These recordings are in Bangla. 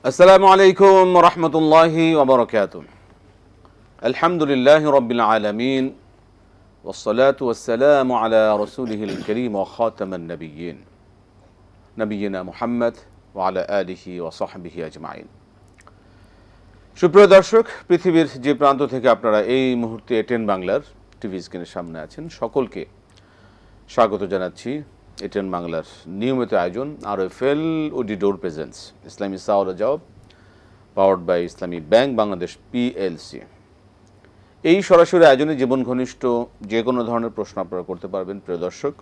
আসসালামু আলাইকুম ওয়া রাহমাতুল্লাহি ওয়া বারাকাতুহু। আলহামদুলিল্লাহি রাব্বিল আলামিন ওয়াস সালাতু ওয়াস সালামু আলা রাসূলিহিল কারীম ওয়া খাতামান নাবিয়্যিন নবিয়িনা মুহাম্মদ ওয়া আলা আলিহি ওয়া সাহবিহি আজমাইন। সুপ্রিয় দর্শক, পৃথিবীর যে প্রান্ত থেকে আপনারা এই মুহূর্তে এটেন বাংলার টিভি স্ক্রিনের সামনে আছেন, সকলকে স্বাগত জানাচ্ছি এটেন বাংলার নিয়মিত আয়োজন RFL ওডি ডোর প্রেজেন্টস ইসলামী সাওয়াল জবাব, powered by Islami bank Bangladesh PLC। এই সরাসরি আয়োজনে জীবন ঘনিষ্ঠ যে কোনো ধরনের প্রশ্ন আপনারা করতে পারবেন। প্রিয় দর্শক,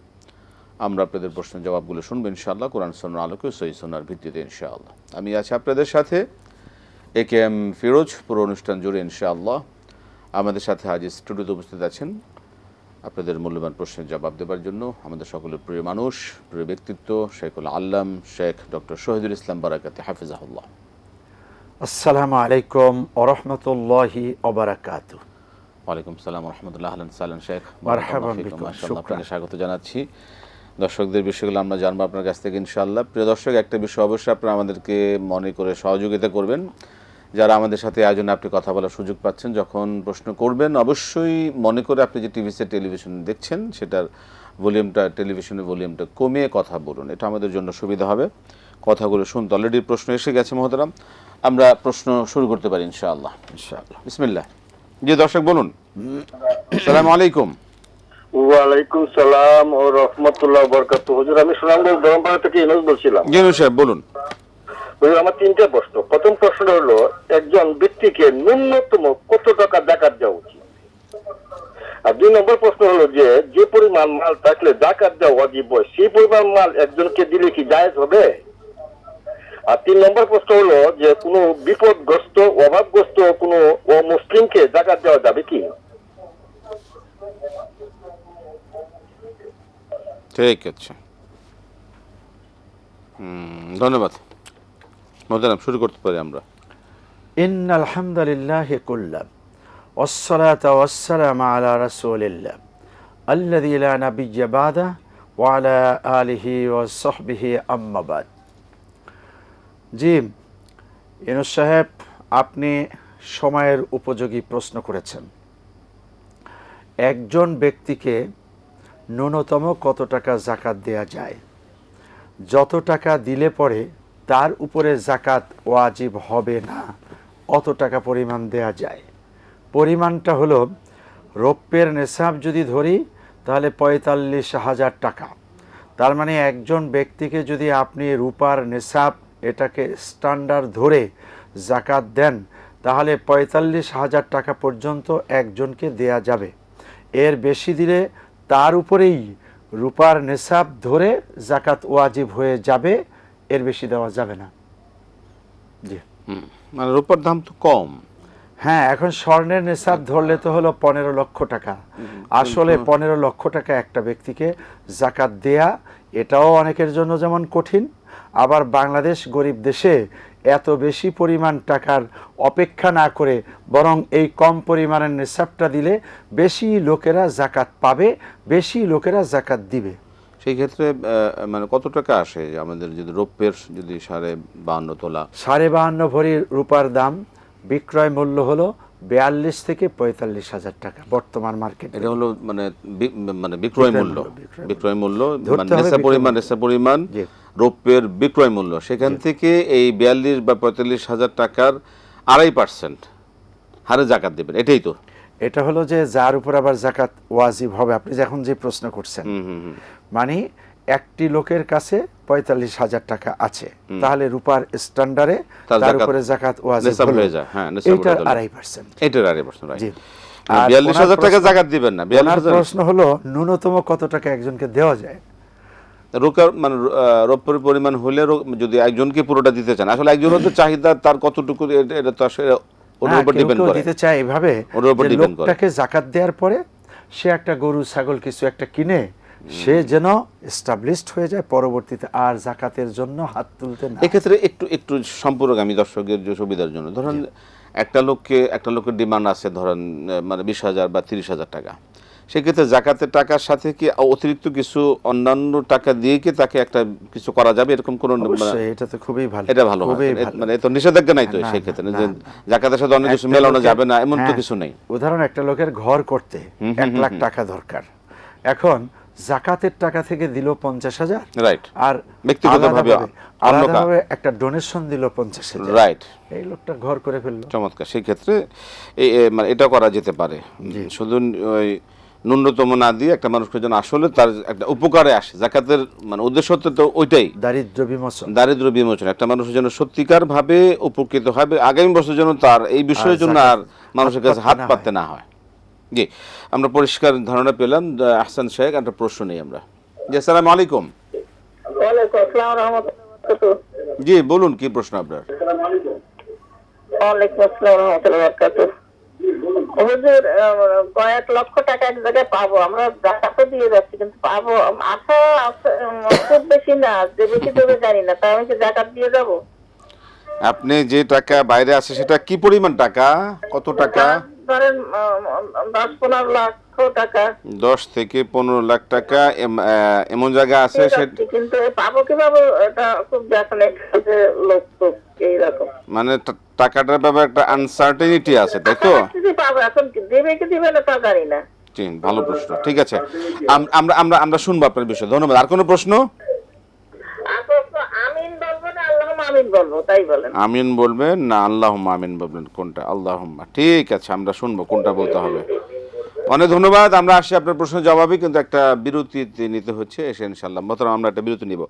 আমরা আপনাদের প্রশ্নের জবাবগুলো শুনবো ইনশাআল্লাহ, কোরআন সুন্নাহর আলোকে, সহিহ সুন্নাহর ভিত্তিতে ইনশাআল্লাহ। আমি আছি আপনাদের সাথে AKM ফিরোজ। পুরো অনুষ্ঠান জুড়ে ইনশাআল্লাহ আমাদের সাথে আজ স্টুডিওতে উপস্থিত আছেন আপনাদের মূল্যবান প্রশ্নের জবাব দেওয়ার জন্য আমাদের সকলের প্রিয় মানুষ, প্রিয় ব্যক্তিত্ব শেখুল আল্লাম শেখ ডক্টর শহীদুল ইসলাম বারাকাতি হাফিজাহুল্লাহ। আসসালামু আলাইকুম ওয়া রাহমাতুল্লাহি ওয়া বারাকাতুহু। ওয়ালাইকুম সালাম ওয়া রাহমাতুল্লাহ। আহলান সালাম শেখ, মারহাবান বিকুম। মাশাআল্লাহ, আপনাকে স্বাগত জানাচ্ছি। দর্শকদের বিষয়গুলো আমরা জানবো আপনার কাছ থেকে ইনশাআল্লাহ। প্রিয় দর্শক, একটা বিষয় অবশ্যই আপনারা আমাদেরকে মনে করে সহযোগিতা করবেন। যারা আমাদের সাথে আয়োজনে আপনি কথা বলার সুযোগ পাচ্ছেন, যখন প্রশ্ন করবেন অবশ্যই মনে করে আপনি যে টেলিভিশন দেখছেন সেটার ভলিউমটা, টেলিভিশনের ভলিউমটা কমিয়ে কথা বলুন, এটা আমাদের জন্য সুবিধা হবে কথাগুলো শুনতে। অলরেডি প্রশ্ন এসে গেছে মহতারাম, আমরা প্রশ্ন শুরু করতে পারি ইনশাআল্লাহ। বিসমিল্লাহ। জি দর্শক বলুন। আসসালামু আলাইকুম। ওয়ালাইকুম সালাম ও রহমতুল্লাহ বরকাতুহু। হুজুর, আমি সুনামগঞ্জ দরমপাড়া থেকে ইউনুস বলছিলাম। জি সাহেব বলুন। হুজুর, আমার তিনটা প্রশ্ন। প্রথম প্রশ্নটা হলো, একজন ব্যক্তিকে ন্যূনতম কত টাকা যাকাত দেওয়া উচিত? আর 2 নম্বর প্রশ্ন হলো যে পরিমাণ মাল থাকলে যাকাত দেওয়া ওয়াজিব হয়, সেই পরিমাণ মাল একজনকে দিলে কি জায়েজ হবে? আর 3 নম্বর প্রশ্ন হলো যে কোনো বিপদগ্রস্ত, অভাবগ্রস্ত কোনো অমুসলিমকে যাকাত দেওয়া যাবে কি? ঠিক আছে, ধন্যবাদ মোহতারাম। শুরু করতে পারি আমরা। ইন্নাল হামদুলিল্লাহি কুল্লাহ ওয়াস সালাতু ওয়াস সালামু আলা রাসূলিল্লাহ আল্লাযী লা নাবিয়্যা বাদা ওয়া আলা আলিহি ওয়া সাহবিহি আম্মা বাদ। জি ইউনুস সাহেব, আপনি সময়ের উপযোগী প্রশ্ন করেছেন। একজন ব্যক্তিকে ন্যূনতম কত টাকা যাকাত দেয়া যায়? যত টাকা দিলে পরে তার উপরে যাকাত ওয়াজিব হবে না, অত টাকা পরিমাণ দেয়া যায়। পরিমাণটা হলো, রৌপ্যের নেশাব যদি ধরি তাহলে ৪৫,০০০ টাকা। তার মানে একজন ব্যক্তিকে যদি আপনি রূপার নেশাব এটাকে স্ট্যান্ডার্ড ধরে যাকাত দেন তাহলে ৪৫,০০০ টাকা পর্যন্ত একজনকে দেয়া যাবে। এর বেশি দিলে তার উপরেই রূপার নেশাব ধরে যাকাত ওয়াজিব হয়ে যাবে, এর বেশি দেওয়া যাবে না। জি, মানে রূপার দাম তো কম। হ্যাঁ, এখন স্বর্ণের নেশাব ধরলে তো হলো ১৫ লক্ষ টাকা। আসলে ১৫ লক্ষ টাকা একটা ব্যক্তিকে যাকাত দেয়া এটাও অনেকের জন্য যেমন কঠিন, আবার বাংলাদেশ গরিব দেশে এত বেশি পরিমাণ টাকার অপেক্ষা না করে বরং এই কম পরিমাণের নেশাবটা দিলে বেশি লোকেরা যাকাত পাবে, বেশি লোকেরা যাকাত দিবে। সেই ক্ষেত্রে মানে কত টাকা আসে আমাদের যদি রৌপ্যের যদি 52.5 তোলা? 52.5 ভরি রূপার দাম, বিক্রয় মূল্য হলো 42 থেকে 45,০০০ টাকা বর্তমান মার্কেট। এটা হলো মানে বিক্রয় মূল্য মানে নেশা পরিমাণ রৌপ্যের বিক্রয় মূল্য। সেখান থেকে এই 42 বা 45,০০০ টাকার 2.5% হারে যাকাত দেবেন, এটাই তো? এটা হলো যে যার উপর আবার যাকাত ওয়াজিব হবে, আপনি যখন যে প্রশ্ন করছেন, মানে একটি লোকের কাছে ৪৫,০০০ টাকা আছে, তাহলে রূপার স্ট্যান্ডার্ডে তার উপরে যাকাত ওয়াজিব হয়ে যায়। হ্যাঁ, এটা 2.5%। এটার 2.5%, রাইট। ৪২,০০০ টাকা যাকাত দিবেন না। ৪২,০০০। প্রশ্ন হলো ন্যূনতম কত টাকা একজনকে দেওয়া যায়? রোকার মানে রৌপ্যের পরিমাণ হলে যদি একজনকে পুরোটা দিতে চান, আসলে একজনের তো চাহিদা তার কতটুকু, এটা তো আসলে ওর উপর ডিপেন্ড করে। দিতে চায় এভাবে যে লোকটাকে যাকাত দেওয়ার পরে সে একটা গরু ছাগল কিছু একটা কিনে সে যেন এস্টাবলিশড হয়ে যায়, পরবর্তীতে আর যাকাতের জন্য হাত তুলতে না। এক্ষেত্রে একটু সম্পূর্ণগামী দর্শকের যে সুবিধার জন্য ধরেন একটা লোকের ডিমান্ড আছে ধরেন মানে 20,000 বা 30,000 টাকা, সেক্ষেত্রে জাকাতের টাকার সাথে কি অতিরিক্ত কিছু অন্যান্য টাকা দিয়ে কি তাকে একটা কিছু করা যাবে, এরকম কোনো অবশ্যই এটা তো খুবই ভালো, এটা ভালো হয়, খুবই ভালো। মানে এত নিষেধাজ্ঞা নাই তো না, সেই ক্ষেত্রে না, যে না। জাকাতের সাথে অনেক কিছু একটা মেলানো লোকের- যাবে না এমন তো হ্যাঁ, কিছু নেই। উদাহরণ, একটা লোকের ঘর করতে 1 লাখ টাকা দরকার, এখন জাকাতের টাকা থেকে দিল 50,000, রাইট, আর ব্যক্তিগতভাবে আলাদাভাবে একটা ডোনেশন দিল 50,000, রাইট, এই লোকটা ঘর করে ফেললো। চমৎকার। সেই ক্ষেত্রে মানে এটা করা যেতে পারে, শুধু ওই ন্যূনতম না দিয়ে একটা মানুষকে যেন আসলে তার একটা উপকারে আসে। জাকাতের মানে উদ্দেশ্য তো ওইটাই, দারিদ্র বিমোচন। দারিদ্র বিমোচন, একটা মানুষের জন্য সত্যিকার ভাবে উপকৃত হবে, আগামী বছর যেন তার এই বিষয়ের জন্য আর মানুষের কাছে হাত পাততে না হয়। জি, আমরা পরিষ্কার ধারণা পেলাম। আহসান শেখ, একটা প্রশ্ন নেই আমরা। জি, আসসালামু আলাইকুম। ওয়ালাইকুম আসসালাম ওয়া রাহমাতুল্লাহি। জি বলুন, কি প্রশ্ন আপনার? ওয়ালাইকুম আসসালাম ওয়া রাহমাতুল্লাহি ওয়া বারাকাতুহু। হুজুর, কয়েক লক্ষ টাকা এক জায়গায় পাবো, আমরা জাকাতও দিয়ে যাচ্ছি, কিন্তু পাবো আশা আছে, খুব বেশি না, যে বেশি দেবে জানি না, তাই আমি কি জাকাত দিয়ে যাবো? আপনি যে টাকা বাইরে আছে সেটা কি পরিমাণ টাকা, কত টাকা? ধরেন 10-15 লক্ষ টাকা 10 থেকে 15 লাখ টাকা এমন জায়গা আছে দিয়ে সে, যাচ্ছি, কিন্তু পাবো কিভাবে এটা খুব দেখালে যে লোক তো এইরকম মানে টাকাটার ব্যাপারে একটা আনসার্টেনিটি আছে, তাই তো? পাবো, এখন দেবে কি দিবে না তা জানি না। জি, ভালো প্রশ্ন। ঠিক আছে, আমরা আমরা আমরা শুনবো আপনার বিষয়। ধন্যবাদ। আর কোনো প্রশ্ন? আমিন বলবো না আল্লাহুম্মা আমিন বলবো, তাই বলেন। আমিন বলবেন না আল্লাহুম্মা আমিন বলবেন? কোনটা? আল্লাহুম্মা। ঠিক আছে, আমরা শুনবো কোনটা বলতে হবে। অনেক ধন্যবাদ। আমরা আসছি আপনার প্রশ্নের জবাবে, কিন্তু একটা বিরতি নিতে হচ্ছে, এসে ইনশাআল্লাহ মোহতারাম আমরা একটা বিরতি নিব।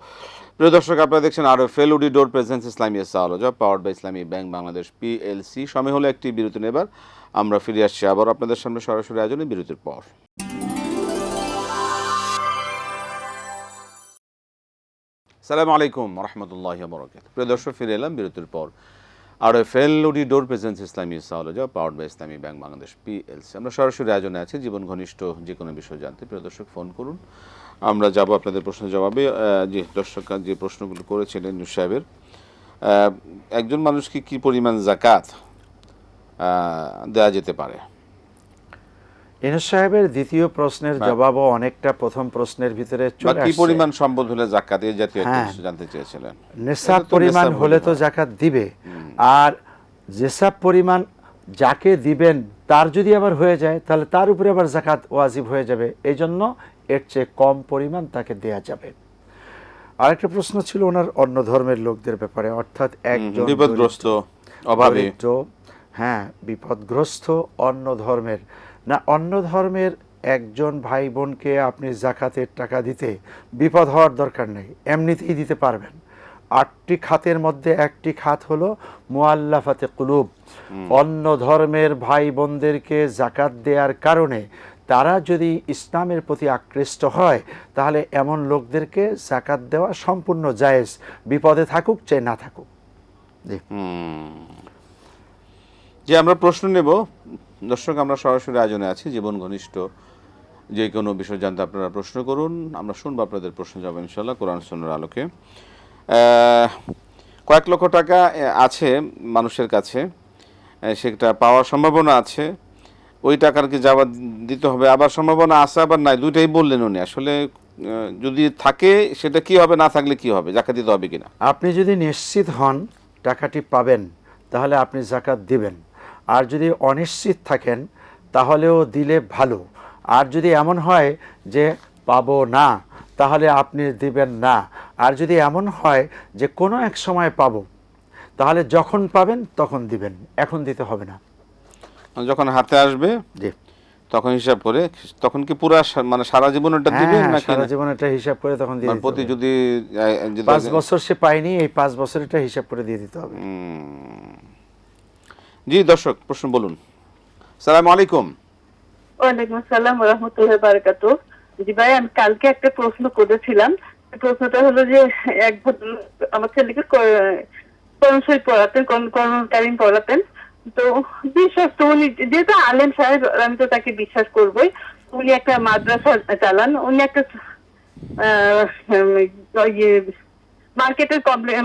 প্রিয় দর্শক, আপনারা দেখছেন RFL উডি ডোর প্রেজেন্স ইসলামী সাওয়ালজা powered by Islami bank Bangladesh PLC। সময় হলো একটি বিরতি নেবার, আমরা ফিরে আসছি আবার আপনাদের সামনে সরাসরি আয়োজনে বিরতির পর। আসসালামু আলাইকুম রহমতুল্লাহি ওয়া বারাকাতুহু। প্রিয় দর্শক, ফিরে এলাম বিরতির পর। RFL উডি ডোর প্রেজেন্স ইসলামী সাওয়ালজা powered by Islami bank Bangladesh PLC। আমরা সরাসরি আয়োজনে আছি জীবন ঘনিষ্ঠ যে কোনো বিষয় জানতে। প্রিয় দর্শক, ফোন করুন, আমরা যাব আপনাদের প্রশ্নের জবাবে। যে দর্শক যে প্রশ্নগুলো করেছিলেন নূর সাহেবের, একজন মানুষকে কি পরিমাণ যাকাত দেওয়া যেতে পারে? ইনুস সাহেবের দ্বিতীয় প্রশ্নের জবাবও অনেকটা প্রথম প্রশ্নের ভিতরে বা চলে কি আসছে। পরিমাণ সম্পদ হলে যাকাত, এই জাতীয় একটা হ্যাঁ। কিছু জানতে চেয়েছিলেন। নেশাব এটা তো পরিমাণ নেশাব হলে তো হয়। জাকাত দিবে, আর যেসব পরিমাণ যাকে দিবেন তার যদি আবার হয়ে যায় তাহলে তার উপরে আবার জাকাত ওয়াজিব হয়ে যাবে, এই জন্য এর চেয়ে কম পরিমাণ তাকে দেয়া যাবে। আরেকটা প্রশ্ন ছিল ওনার অন্য ধর্মের লোকদের ব্যাপারে, অর্থাৎ একজন বিপদগ্রস্ত, অভাবী, দরিদ্র, হ্যাঁ বিপদগ্রস্ত অন্য ধর্মের, না অন্য ধর্মের একজন ভাই বোনকে আপনি জাকাতের টাকা দিতে বিপদ হওয়ার দরকার নেই, এমনিতেই দিতে পারবেন। 8টি খাতের মধ্যে একটি খাত হলো মুআল্লাফাতে কুলুব। অন্য ধর্মের ভাই বোনদেরকে জাকাত দেওয়ার কারণে তারা যদি ইসলামের প্রতি আকৃষ্ট হয়, তাহলে এমন লোকদেরকে জাকাত দেওয়া সম্পূর্ণ জায়েজ, বিপদে থাকুক চাই না থাকুক। জি, যে আমরা প্রশ্ন নেব। দর্শক, আমরা সরাসরি আয়োজনে আছি জীবন ঘনিষ্ঠ যে কোনো বিষয় জানতে আপনারা প্রশ্ন করুন, আমরা শুনবো আপনাদের প্রশ্ন জবাব ইনশাআল্লাহ কোরআন সুন্নাহর আলোকে। কয়েক লক্ষ টাকা আছে মানুষের কাছে, সেটা পাওয়ার সম্ভাবনা আছে, ওই টাকার কি জবাব দিতে হবে? আবার সম্ভাবনা আছে, আবার নাই, দুইটাই বললেন উনি। আসলে যদি থাকে সেটা কি হবে, না থাকলে কি হবে, জাকাত দিতে হবে কিনা? আপনি যদি নিশ্চিত হন টাকাটি পাবেন তাহলে আপনি জাকাত দিবেন, আর যদি অনিশ্চিত থাকেন তাহলেও দিলে ভালো। আর যদি এমন হয় যে পাবো না, তাহলে আপনি দিবেন না। আর যদি এমন হয় যে কোনো এক সময় পাবো, তাহলে যখন পাবেন তখন দিবেন, এখন দিতে হবে না। যখন হাতে আসবে জি, তখন হিসাব করে, তখন কি পুরা মানে সারা জীবন ওটা দিবেন হ্যাঁ, নাকি? সারা জীবন এটা হিসাব করে তখন দিয়ে মানে দিতে প্রতি হবে। যদি 5 বছর সে পায়নি, এই 5 বছর এটা হিসাব করে দিয়ে দিতে হবে। জি দর্শক, প্রশ্ন বলুন। আসসালামু আলাইকুম। ওয়ালাইকুম আসসালাম ওয়া রাহমাতুল্লাহি ওয়া বারাকাতুহু। জি ভাই, আমি কালকে একটা প্রশ্ন করেছিলাম। প্রশ্নটা হলো যে এক ভদ্রলোক আমার ছেলেকে কোরআন শরীফ পড়াতেন, কোরআন কারীম পড়াতেন। তো বিশ্বাস তো উনি যেহেতু আলেম সাহেব, আমি তো তাকে বিশ্বাস করবোই। উনি একটা মাদ্রাসা চালান, উনি একটা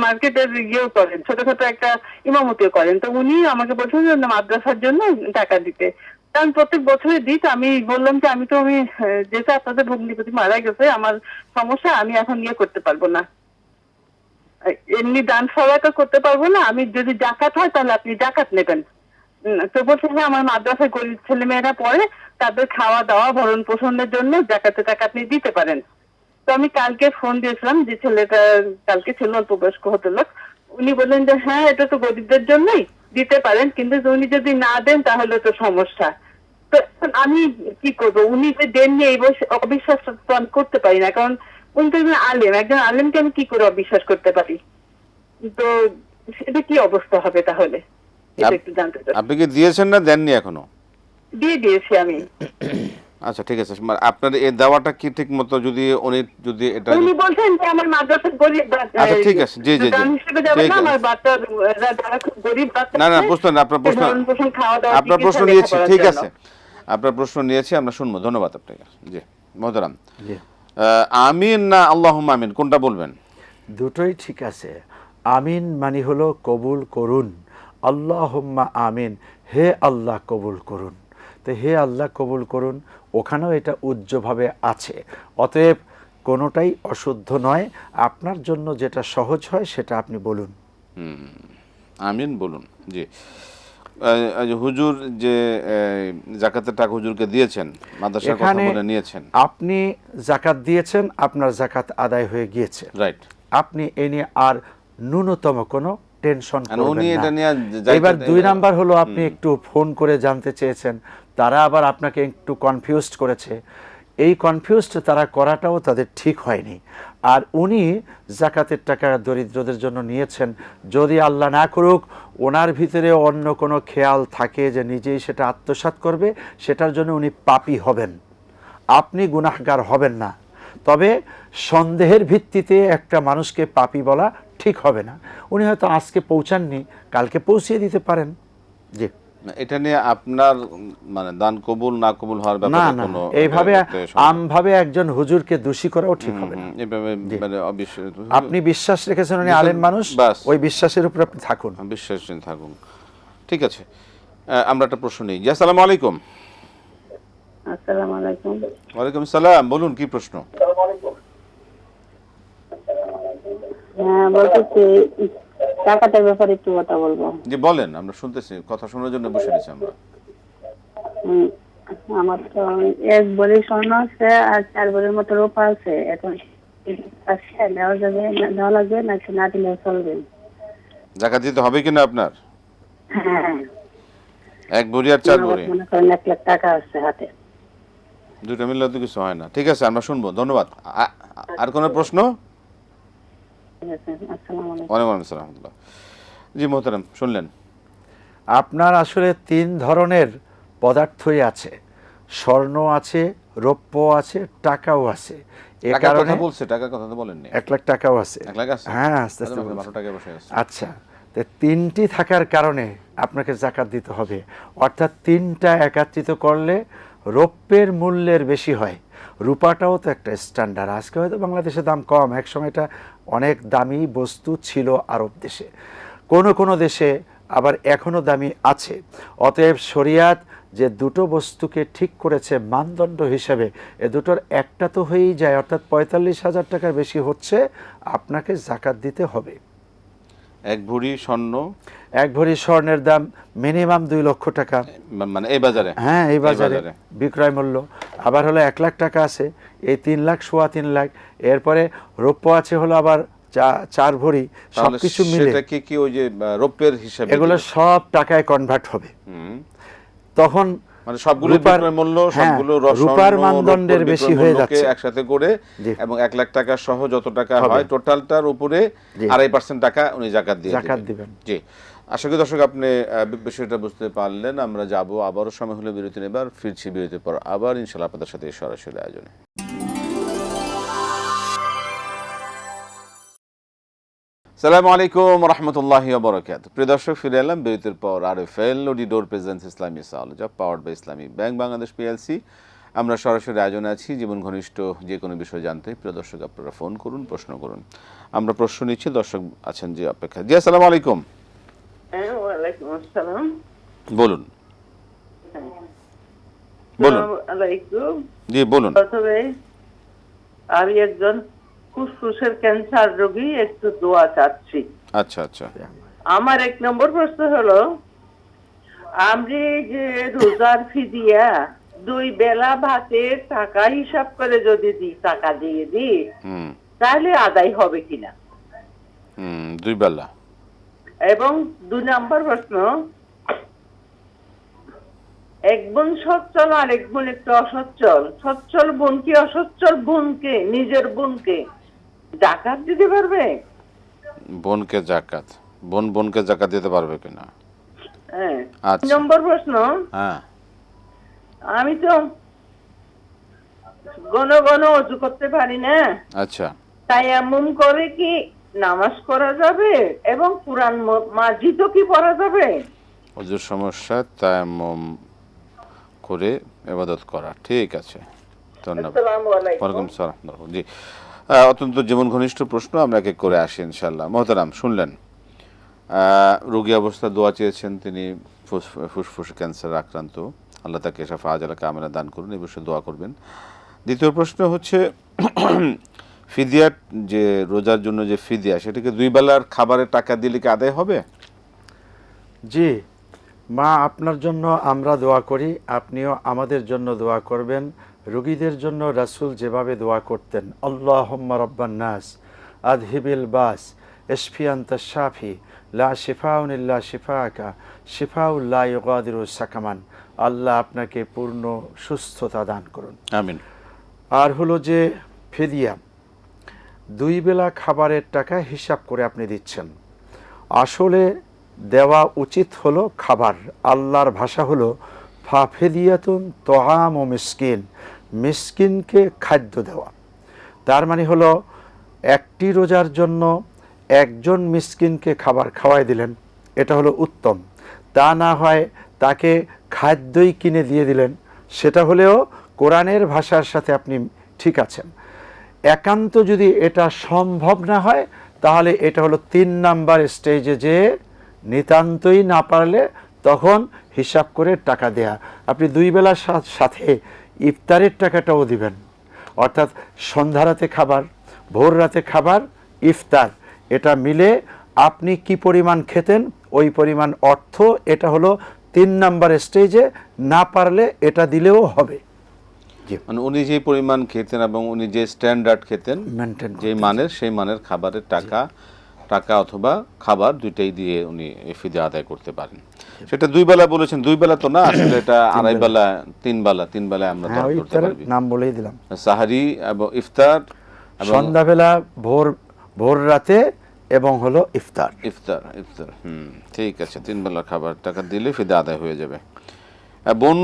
মার্কেটের ইয়েও করেন, ছোটখাটো একটা ইমামতিও করেন। তো উনি আমাকে বলছেন যে মাদ্রাসার জন্য টাকা দিতে। কারণ প্রত্যেক বছরই দিই। তো আমি বললাম যে আমি যেহেতু আপনাদের ভগ্নিপতি মারা গেছে, আমার সমস্যা, আমি এখন ইয়ে করতে পারবো না, এমনি দান সহায়তা করতে পারবো না। আমি যদি জাকাত হয় তাহলে আপনি জাকাত নেবেন। তো বলছে হ্যাঁ, আমার মাদ্রাসায় গরিব ছেলে মেয়েরা পড়ে, তাদের খাওয়া দাওয়া ভরণ পোষণের জন্য জাকাতে টাকা আপনি দিতে পারেন। তো আমি কালকে ফোন দিয়েছিলাম, যে ছেলেটা কালকে ছিল অল্প বয়স্ক ভদ্রলোক, উনি বললেন যে হ্যাঁ, এটা তো গরিবদের জন্যই, দিতে পারেন, কিন্তু উনি যদি না দেন তাহলে তো সমস্যা। তো এখন আমি কি করবো? উনি যে দেননি এই বয়সে অবিশ্বাস তো আমি করতে পারি না, কারণ উনি তো একজন আলেমকে আমি কি করে অবিশ্বাস করতে পারি? তো সেটা কি অবস্থা হবে তাহলে, এটা একটু জানতে চাই। আপনি কি দিয়েছেন না দেননি এখনো? দিয়ে দিয়েছি আমি। আচ্ছা ঠিক আছে, মানে আপনার এই দেওয়াটা কি ঠিক মতো, যদি উনি যদি এটা উনি বলছেন যে আমার মাদ্রাসার গরিব আচ্ছা ঠিক আছে, জি জি জি দান হিসেবে যাবে ঠিক না, আছে। আমার বাচ্চা যারা খুব গরিব বাচ্চা না না আছে, বুঝতে না, আপনার প্রশ্ন, ভরণ পোষণ, খাওয়া দাওয়া, আপনার প্রশ্ন চিকিৎসা, নিয়েছি, লেখাপড়ার ঠিক জন্য। আছে, আপনার প্রশ্ন নিয়েছি, আমরা শুনবো। ধন্যবাদ আপনাকে। জি মোহতারাম, জি, আমিন না আল্লাহুম্মা আমিন কোনটা বলবেন? দুটোই ঠিক আছে। আমিন মানে হলো কবুল করুন, আল্লাহুম্মা আমিন, হে আল্লাহ কবুল করুন। তো হে আল্লাহ কবুল করুন, ওখানেও এটা উজ্জ্বলভাবে আছে। অতএব কোনোটাই অশুদ্ধ নয়, আপনার জন্য যেটা সহজ হয় সেটা আপনি বলুন। আমিন বলুন। জি হুজুর যে জাকাতের টাকা হুজুরকে দিয়েছেন, মাদ্রাসার কথা এখানে বলে নিয়েছেন, আপনি জাকাত দিয়েছেন, আপনার জাকাত আদায় হয়ে গিয়েছে, রাইট। আপনি এ নিয়ে আর ন্যূনতম কোনো টেনশন উনি করবেন এটা না। নিয়ে এবার 2 নাম্বার হলো, আপনি একটু ফোন করে জানতে চেয়েছেন, তারা আবার আপনাকে একটু কনফিউজড করেছে। এই কনফিউজড তারা করাটাও তাদের ঠিক হয়নি। আর উনি জাকাতের টাকা দরিদ্রদের জন্য নিয়েছেন, যদি আল্লাহ না করুক ওনার ভিতরে অন্য কোনো খেয়াল থাকে যে নিজেই সেটা আত্মসাৎ করবে, সেটার জন্য উনি পাপী হবেন, আপনি গুনাহগার হবেন না। তবে সন্দেহের ভিত্তিতে একটা মানুষকে পাপী বলা ঠিক হবে না। উনি হয়তো আজকে পৌঁছাননি, কালকে পৌঁছিয়ে দিতে পারেন। জি, এটা নিয়ে আপনার মানে দান কবুল না কবুল হওয়ার না ব্যাপারে না, কোনো এইভাবে আমভাবে একজন হুজুরকে দোষী করাও ঠিক হবে না। এভাবে মানে অবিশ্বাস, আপনি বিশ্বাস রেখেছেন উনি আলেম মানুষ, বাস। ওই বিশ্বাসের উপর আপনি থাকুন। বিশ্বাসী থাকুন। ঠিক আছে, আমরা একটা প্রশ্ন নিই। জি আসসালামু আলাইকুম। আসসালামু আলাইকুম। ওয়ালাইকুম সালাম, বলুন কি প্রশ্ন? হ্যাঁ, বলতেছি টাকাটার ব্যাপারে একটু কথা বলবো। জি বলেন, আমরা শুনতেছি, কথা শোনার জন্য বসে নিছি আমরা। আমার তো 1 ভরি স্বর্ণ আছে আর 4 ভরির মতো রূপা আছে। এখন দেওয়া যাবে, দেওয়া লাগবে নাকি না দিলেও চলবে? জাকাত দিতে হবে কিনা আপনার? হ্যাঁ, 1 ভরি আর 4 ভরি, মনে করেন 1 লাখ টাকা আছে হাতে। দুটো মিললে তো কিছু হয় না। ঠিক আছে, আমরা শুনবো, ধন্যবাদ। আর কোনো প্রশ্ন? ঠিক আছে, আসসালামু আলাইকুম। ওয়ালাইকুম আসসালাম রাহমাতুল্লাহ। জি মোহতারাম, শুনলেন। আপনার আসলে 3 ধরনের পদার্থই আছে, স্বর্ণ আছে, রৌপ্য আছে, টাকাও আছে। এ টাকার কারণে কথা বলছে, টাকার কথা তো বলেননি। 1 লাখ টাকাও আছে। 1 লাখ আছে? হ্যাঁ, আস্তে আস্তে তাহলে বলছি। 12 টাকায় বসে আছে। আচ্ছা, তো 3টি থাকার কারণে আপনাকে জাকাত দিতে হবে। অর্থাৎ 3টা একত্রিত করলে রৌপ্যের মূল্যের বেশি হয়। রূপাটাও তো একটা স্ট্যান্ডার্ড, আজকে হয়তো বাংলাদেশে দাম কম, একসময় এটা অনেক দামি বস্তু ছিল আরব দেশে, কোনো দেশে আবার এখনও দামি আছে। অতএব শরিয়াত যে দুটো বস্তুকে ঠিক করেছে মানদণ্ড হিসেবে, এ দুটোর একটা তো হয়েই যায়, অর্থাৎ 45,000 টাকার বেশি হচ্ছে, আপনাকে জাকাত দিতে হবে। 1 ভরি স্বর্ণ, 1 ভরি স্বর্ণের দাম মিনিমাম 2 লক্ষ টাকা। মানে এই বাজারে? হ্যাঁ, এই বাজারে বিক্রয় মূল্য। আবার হলো 1 লাখ টাকা আছে, এই 3 লাখ, সোয়া 3 লাখ। এরপরে রৌপ্য আছে হলো আবার 4 ভরি, সবকিছু মিলে সেটা কি ওই যে রৌপ্যের হিসাবে এগুলো সব টাকায় কনভার্ট হবে। তখন মানে সবগুলো বিক্রয় মূল্য, সবগুলো রূপার মানদণ্ডের বেশি হয়ে যাচ্ছে একসাথে করে, এবং 1 লাখ টাকা সহ যত টাকা হয় টোটালটার উপরে 2.5% টাকা উনি জাকাত দিবেন। জি, আশা করি দর্শক আপনি বিষয়টা বুঝতে পারলেন। আমরা যাব, আবারও সময় হলে বিরতি নেবার, ফিরছি বিরতির পর আবার ইনশাআল্লাহ আপনাদের সাথে সরাসরি আয়োজনে। আসসালামু আলাইকুম রহমতুল্লাহি ওয়া বারাকাতুহু। প্রিয় দর্শক, ফিরে এলাম বিরতির পর। আরএফএল ডোর প্রেজেন্স ইসলামী সাওয়ালজা powered by Islamic bank Bangladesh PLC. আমরা সরাসরি আয়োজনে আছি। জীবন ঘনিষ্ঠ যে কোনো বিষয় জানতে প্রিয় দর্শক আপনারা ফোন করুন, প্রশ্ন করুন। আমরা প্রশ্ন নিচ্ছি, দর্শক আছেন যে অপেক্ষা। জি আসসালামু আলাইকুম। ওয়ালাইকুম আসসালাম। বলুন। বলুন। আসসালামু আলাইকুম। জি বলুন। প্রথমে আমি একজন ফুসফুসের ক্যান্সার রোগী, একটু দোয়া চাচ্ছি। আচ্ছা আচ্ছা। আমার 1 নম্বর প্রশ্ন হলো, আমি যে রোজার ফিদিয়া 2 বেলা ভাতের টাকা হিসাব করে যদি দিই, টাকা দিয়ে দিই, হুম তাহলে আদায় হবে কিনা? হুম, 2 বেলা। এবং 2 নম্বর প্রশ্ন, এক বোন সচ্ছল আর এক বোন একটু অসচ্ছল, সচ্ছল বোন কি অসচ্ছল বোনকে, নিজের বোনকে জাকাত দিতে পারবে? বোনকে জাকাত, বোনকে জাকাত দিতে পারবে কিনা? হ্যাঁ। আচ্ছা। 2 নম্বর প্রশ্ন, হ্যাঁ আমি তো ঘন ঘন অজু করতে পারি না, আচ্ছা। তায়াম্মুম করে কি নামাজ পড়া যাবে এবং কুরআন মাজিদও কি পড়া যাবে? ওজুর সমস্যা, তায়াম্মুম করে ইবাদত করা। ঠিক আছে, ধন্যবাদ। আসসালামু আলাইকুম। ওয়ালাইকুম আসসালাম। জি, অত্যন্ত জীবন ঘনিষ্ঠ প্রশ্ন, আমরা এক এক করে আসি ইনশাআল্লাহ। মোহতারাম, শুনলেন রোগী অবস্থা দোয়া চেয়েছেন, তিনি ফুসফুস ক্যান্সার আক্রান্ত, আল্লাহ তাকে শাফা আজালা কামেলা দান করুন, এই বিষয়ে দোয়া করবেন। দ্বিতীয় প্রশ্ন হচ্ছে ফিদিয়া, যে রোজার জন্য যে ফিদিয়া, সেটাকে 2 বেলার খাবারের টাকা দিলে কি আদায় হবে? জি মা, আপনার জন্য আমরা দোয়া করি, আপনিও আমাদের জন্য দোয়া করবেন। রোগীদের জন্য রাসূল যেভাবে দোয়া করতেন, আল্লাহুম্মা রাব্বান নাস আযহিবিল বাস ইশফি আনতা শাফি লা শিফাউন ইল্লা শিফাআকা শিফাউল লা ইউগাদিরু সাকামান, আল্লাহ আপনাকে পূর্ণ সুস্থতা দান করুন। আমিন। আর হলো যে ফিদিয়া, 2 বেলা খাবারের টাকা হিসাব করে আপনি দিচ্ছেন। আসলে দেওয়া উচিত হলো খাবার। আল্লাহর ভাষা হলো ফাফিদিয়াতুন তোআম ও মিসকিন, মিসকিনকে খাদ্য দেওয়া। তার মানে হলো একটি রোজার জন্য একজন মিসকিনকে খাবার খাওয়াই দিলেন, এটা হলো উত্তম। তা না হয় তাকে খাদ্যই কিনে দিয়ে দিলেন, সেটা হলেও কোরআনের ভাষার সাথে আপনি ঠিক আছেন। একান্ত যদি এটা সম্ভব না হয়, তাহলে এটা হলো 3 নাম্বার স্টেজে, যে নিতান্তই না পারলে তখন হিসাব করে টাকা দেয়া। আপনি 2 বেলার সাথে ইফতারের টাকাটাও দিবেন, অর্থাৎ সন্ধ্যা রাতে খাবার, ভোর রাতে খাবার, ইফতার, এটা মিলে আপনি কি পরিমাণ খেতেন ওই পরিমাণ অর্থ, এটা হলো 3 নাম্বার স্টেজে। না পারলে এটা দিলেও হবে। মানে উনি যে পরিমাণ খেতেন এবং উনি যে স্ট্যান্ডার্ড খেতেন, মেনটেন যে মানের, সেই মানের খাবারের টাকা অথবা খাবার দুইটাই দিয়ে উনি ফিদিয়া আদায় করতে পারেন। সেটা 2 বেলা বলেছেন, 2 বেলা তো না, আসলে এটা 2.5 বেলা, 3 বেলা আমরা হ্যাঁ, করতে পারবি। নাম বলেই দিলাম, সাহারি এবং ইফতার, সন্ধ্যাবেলা, ভোর রাতে এবং হলো ইফতার। ঠিক আছে, 3 বেলার খাবার টাকা দিলে ফিদিয়া আদায় হয়ে যাবে। বোন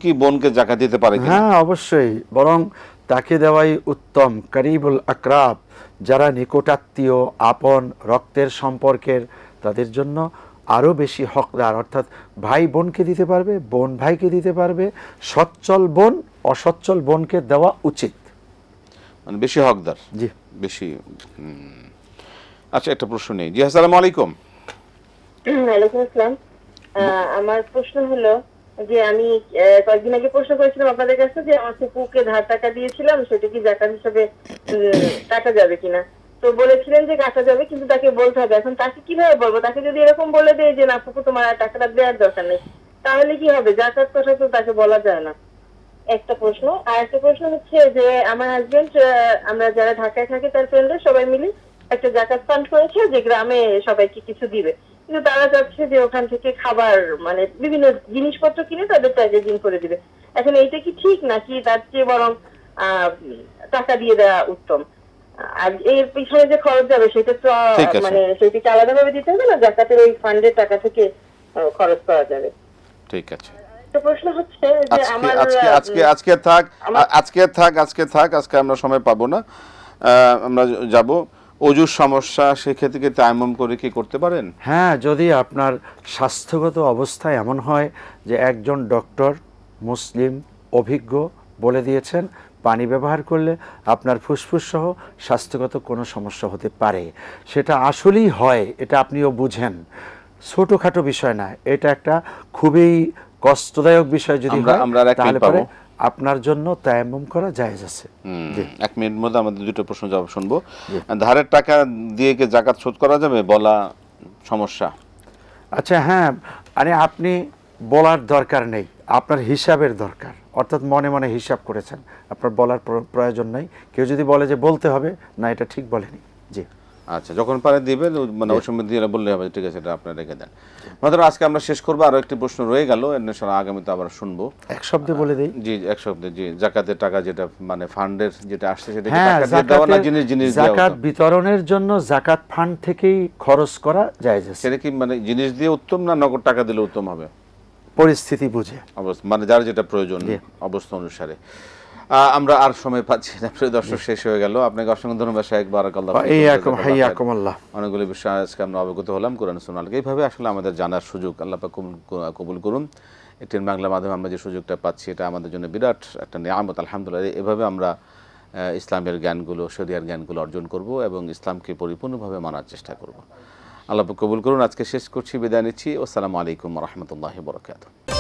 কি বোনকে জাকাত দিতে পারে কিনা? হ্যাঁ, অবশ্যই, বরং তাকে দেওয়াই উত্তম। করিবুল আকরাব, যারা নিকটাত্মীয়, আপন রক্তের সম্পর্কের, তাদের জন্য আরও বেশি হকদার। অর্থাৎ ভাই বোনকে দিতে পারবে, বোন ভাইকে দিতে পারবে, সচ্ছল বোন অসচ্ছল বোনকে দেওয়া উচিত, মানে বেশি হকদার। জি বেশি। আচ্ছা, একটা প্রশ্ন নেই। জি, আসসালামু আলাইকুম। ওয়ালাইকুম আসসালাম। আমার প্রশ্ন হলো যে আমি কয়েকদিন আগে প্রশ্ন করেছিলাম আপনাদের কাছে যে আমার ফুপুকে ধার টাকা দিয়েছিলাম, সেটা কি জাকাত হিসেবে কাটা যাবে কিনা। তো বলেছিলেন যে কাটা যাবে, কিন্তু তাকে বলতে হবে। এখন তাকে কিভাবে বলবো? তাকে যদি এরকম বলে দেয় যে না ফুপু তোমার আর টাকাটা দেওয়ার দরকার নেই, তাহলে কি হবে? জাকাত কথা তো তাকে বলা যায় না। একটা প্রশ্ন। আর একটা প্রশ্ন হচ্ছে যে আমার হাজবেন্ড, আমরা যারা ঢাকায় থাকি তার ফ্রেন্ডরা সবাই মিলে একটা জাকাত ফান্ড করেছে যে গ্রামে সবাইকে কিছু দিবে, কিন্তু তারা চাচ্ছে যে ওখান থেকে খাবার, মানে বিভিন্ন জিনিসপত্র কিনে তাদের প্যাকেজিং করে দিবে। এখন এইটা কি ঠিক, নাকি তার চেয়ে বরং টাকা দিয়ে দেওয়া উত্তম? আর এর পিছনে যে খরচ যাবে সেটা তো মানে সেটাকে আলাদাভাবে দিতে হবে না, জাকাতের ওই ফান্ডের টাকা থেকে খরচ করা যাবে? ঠিক আছে। তো প্রশ্ন হচ্ছে যে আমার আজকে আমরা সময় পাবো না, আমরা যাব। অজুর সমস্যা, সেক্ষেত্রে কি তায়াম্মুম করে কি করতে পারেন? হ্যাঁ, যদি আপনার স্বাস্থ্যগত অবস্থা এমন হয় যে একজন ডক্টর মুসলিম অভিজ্ঞ বলে দিয়েছেন পানি ব্যবহার করলে আপনার ফুসফুস সহ স্বাস্থ্যগত কোনো সমস্যা হতে পারে, সেটা আসলেই হয়, এটা আপনিও বুঝেন, ছোটোখাটো বিষয় না, এটা একটা খুবই কষ্টদায়ক বিষয় যদি হয় আমরা আর এক তাহলে মিনিট পরে পাবো। আপনার জন্য তায়াম্মুম করা জায়েজ আছে। জি। 1 মিনিট মধ্যে আমাদের দুটো প্রশ্ন জবাব শুনবো। ধারের টাকা দিয়ে কি যাকাত শোধ করা যাবে বলা সমস্যা? আচ্ছা, হ্যাঁ, মানে আপনি বলার দরকার নেই, আপনার হিসাবের দরকার, অর্থাৎ মনে মনে হিসাব করেছেন, আপনার বলার প্রয়োজন নাই। কেউ যদি বলে যে বলতে হবে, না, এটা ঠিক বলেনি। জি, আচ্ছা, যখন পারে দিবেন, মানে ওই সময় দিয়ে বললে হবে, ঠিক আছে, এটা আপনারা রেখে দেন। মাত্র আজকে আমরা শেষ করবো, আরো একটি প্রশ্ন রয়ে গেল, ইনশাআল্লাহ আগামীতে আবার শুনবো। এক শব্দে বলে দেই। জি, এক শব্দে, জি, জাকাতের টাকা যেটা মানে ফান্ডের যেটা আসছে সেটা কি হ্যাঁ, টাকা দিয়ে দেওয়া না জিনিস দেওয়া জাকাত উত্তম? বিতরণের জন্য জাকাত ফান্ড থেকেই খরচ করা জায়েজ আছে, সেটা কি মানে জিনিস দিয়ে উত্তম না নগদ টাকা দিলে উত্তম হবে? পরিস্থিতি বুঝে। অবস্থা মানে যার যেটা প্রয়োজন অবস্থা অনুসারে। আমরা আর সময় পাচ্ছি না, প্রিয় দর্শক, শেষ হয়ে গেল। আপনাকে অসংখ্য ধন্যবাদ শাহেখ, বারাকাল্লাহ ফিকুম। হাইয়াকুমুল্লাহ। অনেকগুলো বিষয় আজকে আমরা অবগত হলাম কোরআন সুন্নাহকে। এইভাবে আসলে আমাদের জানার সুযোগ আল্লাহ পাক কবুল করুন। এটিএন বাংলার মাধ্যমে আমরা যে সুযোগটা পাচ্ছি, এটা আমাদের জন্য বিরাট একটা নিয়ামত, আলহামদুলিল্লাহ। এভাবে আমরা ইসলামের জ্ঞানগুলো, শরিয়ার জ্ঞানগুলো অর্জন করব এবং ইসলামকে পরিপূর্ণভাবে মানার চেষ্টা করব। আল্লাহ পাক কবুল করুন। আজকে শেষ করছি, বিদায় নিচ্ছি। আসসালামু আলাইকুম ওয়া রাহমাতুল্লাহি ওয়া বারাকাতুহু।